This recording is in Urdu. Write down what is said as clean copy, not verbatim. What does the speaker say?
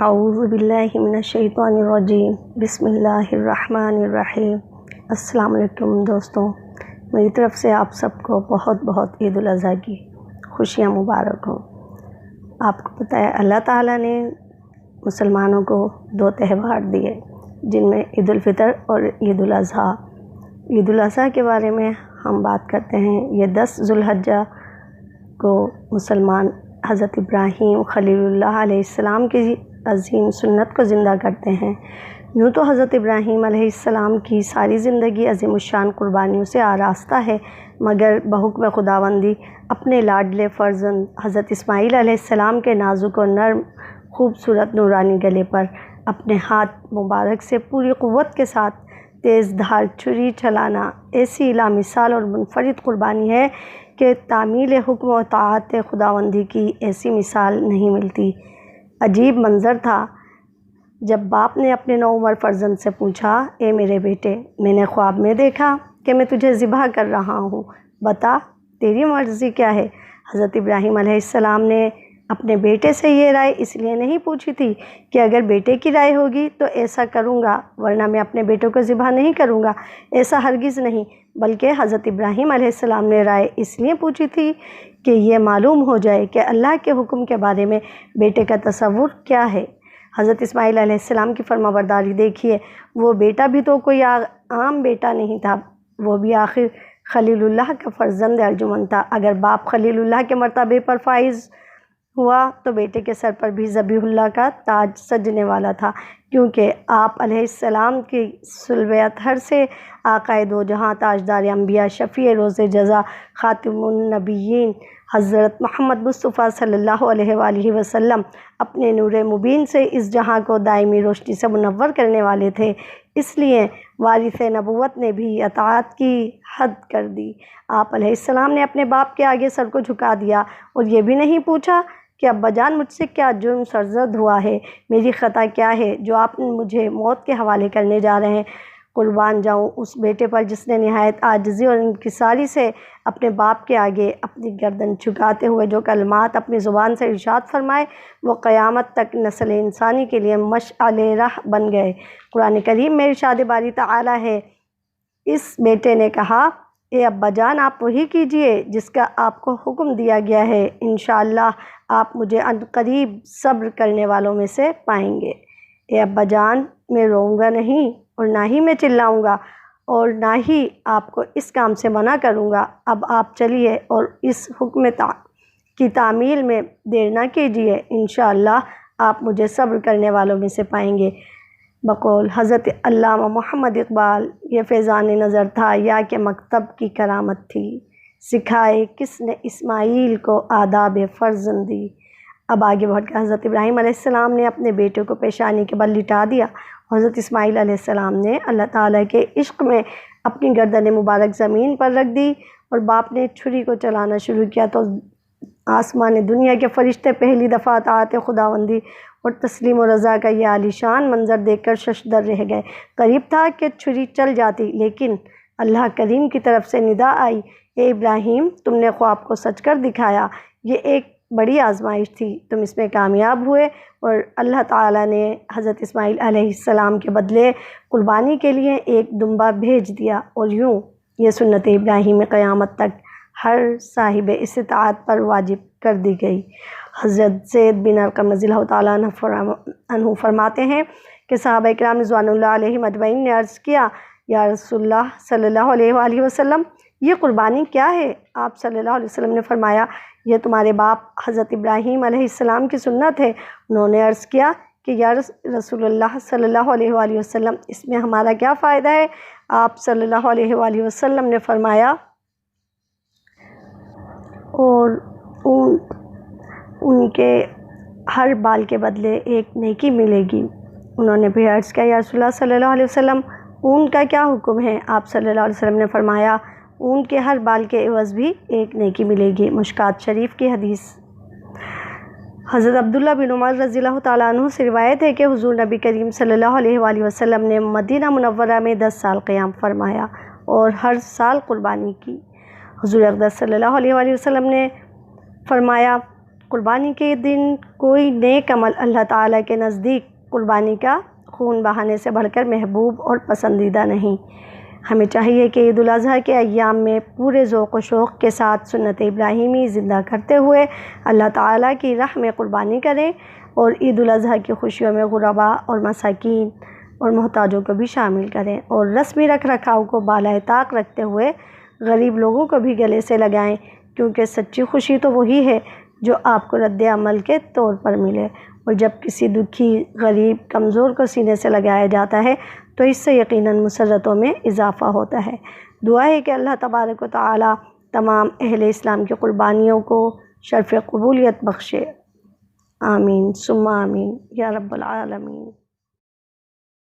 اعوذ باللہ من الشیطان الرجیم، بسم اللہ الرحمن الرحیم۔ السلام علیکم دوستوں، میری طرف سے آپ سب کو بہت بہت عید الاضحیٰ کی خوشیاں مبارک ہوں۔ آپ کو پتہ ہے اللہ تعالیٰ نے مسلمانوں کو 2 تہوار دیے، جن میں عید الفطر اور عید الاضحیٰ۔ عید الاضحیٰ کے بارے میں ہم بات کرتے ہیں۔ یہ 10 ذو الحجہ کو مسلمان حضرت ابراہیم خلیل اللہ علیہ السلام کی عظیم سنت کو زندہ کرتے ہیں۔ یوں تو حضرت ابراہیم علیہ السلام کی ساری زندگی عظیم الشان قربانیوں سے آراستہ ہے، مگر بحکم خداوندی اپنے لاڈلے فرزند حضرت اسماعیل علیہ السلام کے نازک و نرم خوبصورت نورانی گلے پر اپنے ہاتھ مبارک سے پوری قوت کے ساتھ تیز دھار چھری چلانا ایسی لامثال اور منفرد قربانی ہے کہ تعمیل حکم و طاعت خداوندی کی ایسی مثال نہیں ملتی۔ عجیب منظر تھا جب باپ نے اپنے نوعمر فرزند سے پوچھا، اے میرے بیٹے، میں نے خواب میں دیکھا کہ میں تجھے ذبح کر رہا ہوں، بتا تیری مرضی کیا ہے؟ حضرت ابراہیم علیہ السلام نے اپنے بیٹے سے یہ رائے اس لیے نہیں پوچھی تھی کہ اگر بیٹے کی رائے ہوگی تو ایسا کروں گا، ورنہ میں اپنے بیٹوں کو ذبح نہیں کروں گا، ایسا ہرگز نہیں، بلکہ حضرت ابراہیم علیہ السلام نے رائے اس لیے پوچھی تھی کہ یہ معلوم ہو جائے کہ اللہ کے حکم کے بارے میں بیٹے کا تصور کیا ہے۔ حضرت اسماعیل علیہ السلام کی فرمانبرداری دیکھیے، وہ بیٹا بھی تو کوئی عام بیٹا نہیں تھا، وہ بھی آخر خلیل اللہ کا فرزند ارجمند تھا۔ اگر باپ خلیل اللہ کے مرتبے پر فائز ہوا تو بیٹے کے سر پر بھی ذبیح اللہ کا تاج سجنے والا تھا، کیونکہ آپ علیہ السلام کی صلب اطہر سے آقائے دو جہاں، تاجدار انبیاء، شفیع روز جزا، خاتم النبیین حضرت محمد مصطفیٰ صلی اللہ علیہ وآلہ وسلم اپنے نور مبین سے اس جہاں کو دائمی روشنی سے منور کرنے والے تھے، اس لیے وارث نبوت نے بھی اطاعت کی حد کر دی۔ آپ علیہ السلام نے اپنے باپ کے آگے سر کو جھکا دیا اور یہ بھی نہیں پوچھا کہ ابا جان مجھ سے کیا جرم سرزد ہوا ہے، میری خطا کیا ہے جو آپ مجھے موت کے حوالے کرنے جا رہے ہیں۔ قربان جاؤں اس بیٹے پر جس نے نہایت عاجزی اور انکساری سے اپنے باپ کے آگے اپنی گردن جھکاتے ہوئے جو کلمات اپنی زبان سے ارشاد فرمائے، وہ قیامت تک نسل انسانی کے لیے مشعل راہ بن گئے۔ قرآن کریم میں ارشاد باری تعالیٰ ہے، اس بیٹے نے کہا، اے ابا جان آپ وہی کیجئے جس کا آپ کو حکم دیا گیا ہے، انشاءاللہ آپ مجھے عنقریب صبر کرنے والوں میں سے پائیں گے۔ اے ابا جان میں روؤں گا نہیں اور نہ ہی میں چلاؤں گا اور نہ ہی آپ کو اس کام سے منع کروں گا، اب آپ چلیے اور اس حکم کی تعمیل میں دیر نہ کیجیے، انشاءاللہ آپ مجھے صبر کرنے والوں میں سے پائیں گے۔ بقول حضرت علامہ محمد اقبال، یہ فیضان نظر تھا یا کہ مکتب کی کرامت تھی، سکھائے کس نے اسماعیل کو آداب فرزندی۔ اب آگے بڑھ کر حضرت ابراہیم علیہ السلام نے اپنے بیٹے کو پیشانی کے بل لٹا دیا۔ حضرت اسماعیل علیہ السلام نے اللہ تعالیٰ کے عشق میں اپنی گردن مبارک زمین پر رکھ دی اور باپ نے چھری کو چلانا شروع کیا تو آسمان دنیا کے فرشتے پہلی دفعہ اطاعت خداوندی اور تسلیم و رضا کا یہ عالیشان منظر دیکھ کر ششدر رہ گئے۔ قریب تھا کہ چھری چل جاتی، لیکن اللہ کریم کی طرف سے ندا آئی، اے ابراہیم تم نے خواب کو سچ کر دکھایا، یہ ایک بڑی آزمائش تھی، تم اس میں کامیاب ہوئے اور اللہ تعالیٰ نے حضرت اسماعیل علیہ السلام کے بدلے قربانی کے لیے ایک دمبا بھیج دیا، اور یوں یہ سنت ابراہیم قیامت تک ہر صاحب استطاعت پر واجب کر دی گئی۔ حضرت زید بن ارقم رضی اللہ تعالیٰ عنہ فرماتے ہیں کہ صحابہ کرام رضوان اللہ علیہم اجمعین نے عرض کیا، یا رسول اللہ صلی اللہ علیہ وآلہ وسلم یہ قربانی کیا ہے؟ آپ صلی اللہ علیہ وسلم نے فرمایا، یہ تمہارے باپ حضرت ابراہیم علیہ السلام کی سنت ہے۔ انہوں نے عرض کیا کہ یا رسول اللہ صلی اللہ علیہ وآلہ وسلم اس میں ہمارا کیا فائدہ ہے؟ آپ صلی اللہ علیہ وآلہ وسلم نے فرمایا، اور ان کے ہر بال کے بدلے ایک نیکی ملے گی۔ انہوں نے بھی عرض کیا، یا رسول اللہ صلی اللہ علیہ وسلم اون کا کیا حکم ہے؟ آپ صلی اللہ علیہ وسلم نے فرمایا، اون کے ہر بال کے عوض بھی ایک نیکی ملے گی۔ مشکات شریف کی حدیث۔ حضرت عبداللہ بن عمر رضی اللہ تعالیٰ عنہ سے روایت ہے کہ حضور نبی کریم صلی اللہ علیہ وآلہ وسلم نے مدینہ منورہ میں 10 سال قیام فرمایا اور ہر سال قربانی کی۔ حضور اقدس صلی اللہ علیہ وآلہ وسلم نے فرمایا قربانی کے دن کوئی نیک عمل اللہ تعالیٰ کے نزدیک قربانی کا خون بہانے سے بڑھ کر محبوب اور پسندیدہ نہیں۔ ہمیں چاہیے کہ عید الاضحیٰ کے ایام میں پورے ذوق و شوق کے ساتھ سنت ابراہیمی زندہ کرتے ہوئے اللہ تعالیٰ کی راہ میں قربانی کریں، اور عید الاضحیٰ کی خوشیوں میں غرباء اور مساکین اور محتاجوں کو بھی شامل کریں، اور رسمی رکھ رکھاؤ کو بالائے طاق رکھتے ہوئے غریب لوگوں کو بھی گلے سے لگائیں، کیونکہ سچی خوشی تو وہی ہے جو آپ کو رد عمل کے طور پر ملے۔ اور جب کسی دکھی، غریب، کمزور کو سینے سے لگایا جاتا ہے تو اس سے یقیناً مسرتوں میں اضافہ ہوتا ہے۔ دعا ہے کہ اللہ تبارک و تعالی تمام اہل اسلام کی قربانیوں کو شرف قبولیت بخشے۔ آمین ثم آمین یا رب العالمین۔